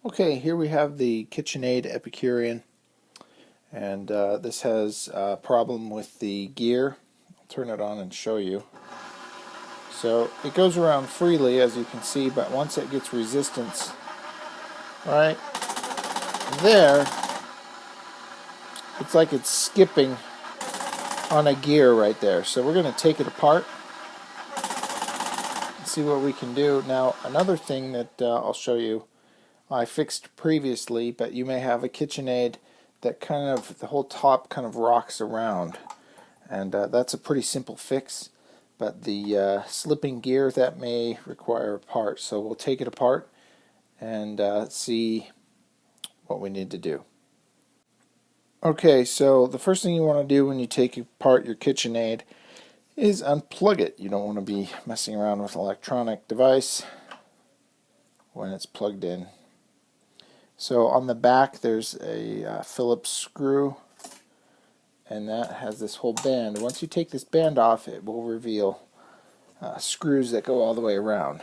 Okay, here we have the KitchenAid Epicurian, and this has a problem with the gear. I'll turn it on and show you. So it goes around freely, as you can see, but once it gets resistance right there, it's like it's skipping on a gear right there. So we're going to take it apart and see what we can do. Now, another thing that I'll show you, I fixed previously, but you may have a KitchenAid that kind of, the whole top kind of rocks around, and that's a pretty simple fix, but the slipping gear, that may require a part. So we'll take it apart and see what we need to do. Okay, so the first thing you want to do when you take apart your KitchenAid is unplug it. You don't want to be messing around with an electronic device when it's plugged in. So on the back there's a Phillips screw, and that has this whole band. Once you take this band off, it will reveal screws that go all the way around,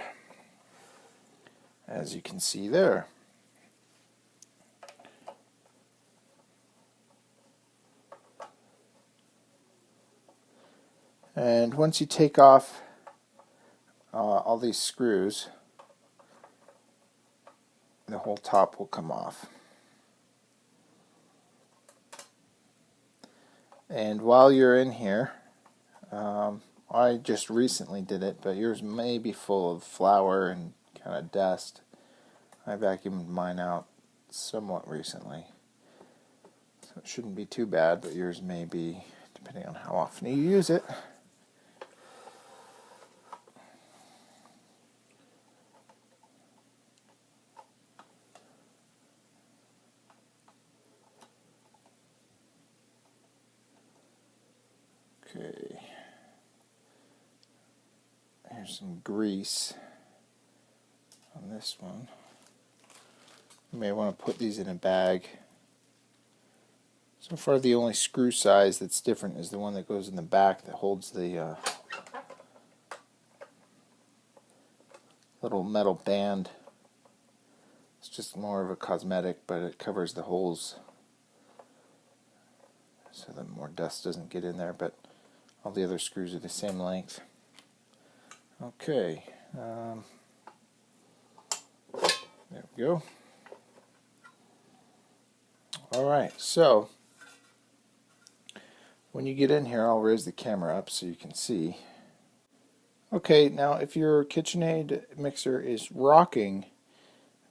as you can see there. And once you take off all these screws, the whole top will come off. And while you're in here, I just recently did it, but yours may be full of flour and kind of dust. I vacuumed mine out somewhat recently, so it shouldn't be too bad, but yours may be, depending on how often you use it. Okay, here's some grease on this one. You may want to put these in a bag. So far the only screw size that's different is the one that goes in the back that holds the little metal band. It's just more of a cosmetic, but it covers the holes so that more dust doesn't get in there, but all the other screws are the same length. Okay, there we go. Alright, so when you get in here, I'll raise the camera up so you can see. Okay, now if your KitchenAid mixer is rocking,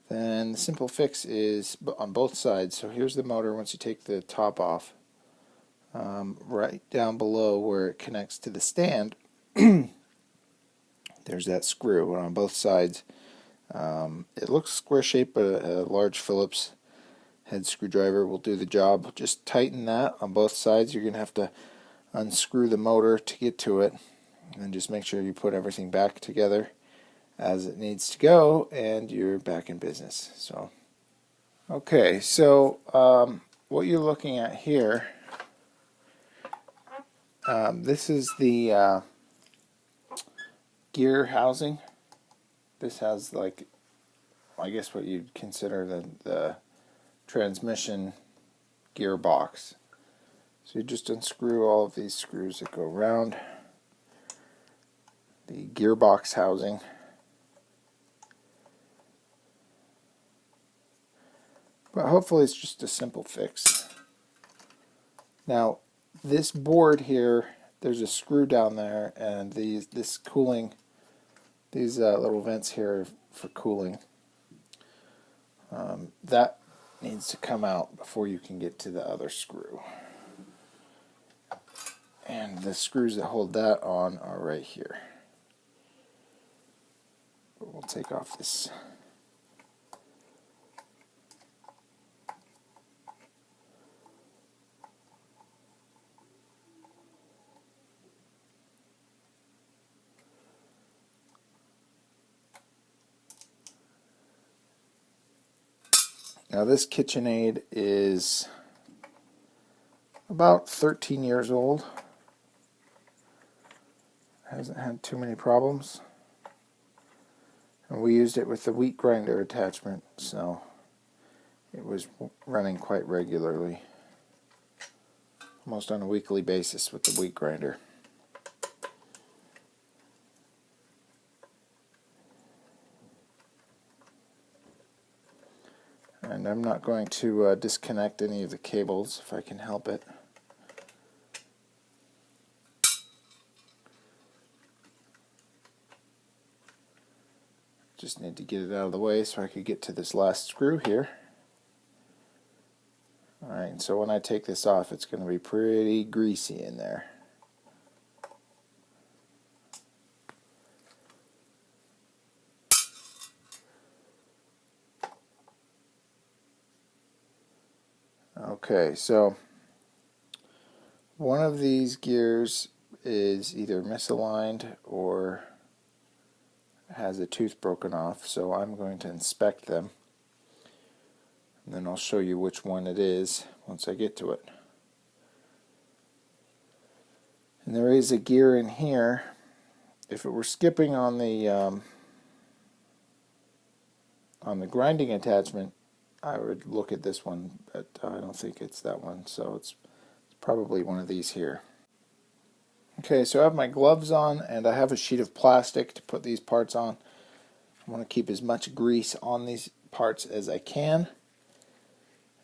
then the simple fix is on both sides. So here's the motor. Once you take the top off, right down below where it connects to the stand, there's that screw, and on both sides it looks square shaped, but a large Phillips head screwdriver will do the job. Just tighten that on both sides. You're going to have to unscrew the motor to get to it, and then just make sure you put everything back together as it needs to go, and you're back in business. So okay, so what you're looking at here, this is the gear housing. This has, like, I guess what you'd consider the transmission gearbox. So you just unscrew all of these screws that go around the gearbox housing. But hopefully it's just a simple fix. Now, this board here, there's a screw down there, and these little vents here for cooling. That needs to come out before you can get to the other screw. And the screws that hold that on are right here. But we'll take off this. Now this KitchenAid is about 13 years old. Hasn't had too many problems. And we used it with the wheat grinder attachment, so it was running quite regularly, almost on a weekly basis with the wheat grinder. And I'm not going to disconnect any of the cables if I can help it. Just need to get it out of the way so I could get to this last screw here. Alright, so when I take this off, it's going to be pretty greasy in there. Okay, so one of these gears is either misaligned or has a tooth broken off, so I'm going to inspect them, and then I'll show you which one it is once I get to it. And there is a gear in here. If it were skipping on the grinding attachment, I would look at this one, but I don't think it's that one, so it's probably one of these here. Okay, so I have my gloves on and I have a sheet of plastic to put these parts on. I want to keep as much grease on these parts as I can,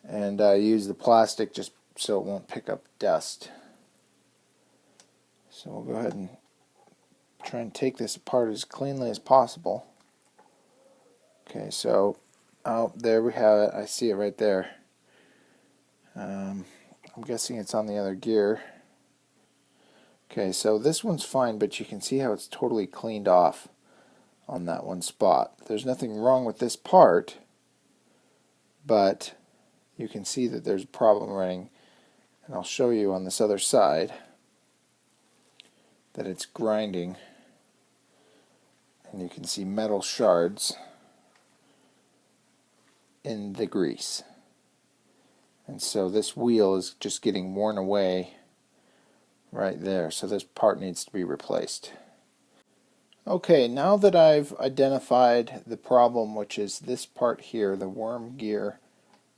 and I use the plastic just so it won't pick up dust. So we'll go ahead and try and take this apart as cleanly as possible. Okay, so there we have it. I see it right there. I'm guessing it's on the other gear. Okay, so this one's fine, but you can see how it's totally cleaned off on that one spot. There's nothing wrong with this part, but you can see that there's a problem running, and I'll show you on this other side that it's grinding, and you can see metal shards in the grease. And so this wheel is just getting worn away right there, so this part needs to be replaced. Okay, now that I've identified the problem, which is this part here, the worm gear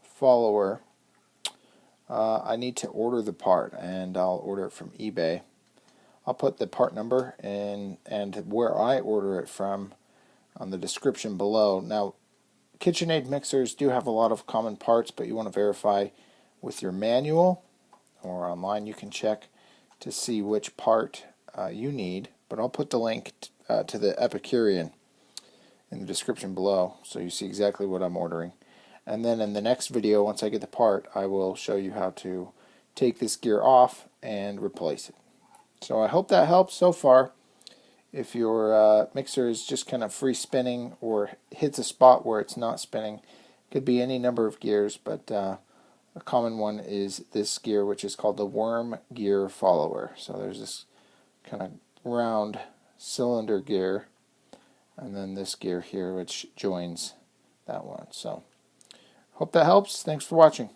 follower, I need to order the part, and I'll order it from eBay. I'll put the part number and where I order it from on the description below. Now, KitchenAid mixers do have a lot of common parts, but you want to verify with your manual, or online you can check to see which part you need. But I'll put the link to the Epicurian in the description below, so you see exactly what I'm ordering. And then in the next video, once I get the part, I will show you how to take this gear off and replace it. So I hope that helps so far. If your mixer is just kind of free spinning or hits a spot where it's not spinning, it could be any number of gears, but a common one is this gear, which is called the worm gear follower. So there's this kind of round cylinder gear, and then this gear here which joins that one. So hope that helps. Thanks for watching.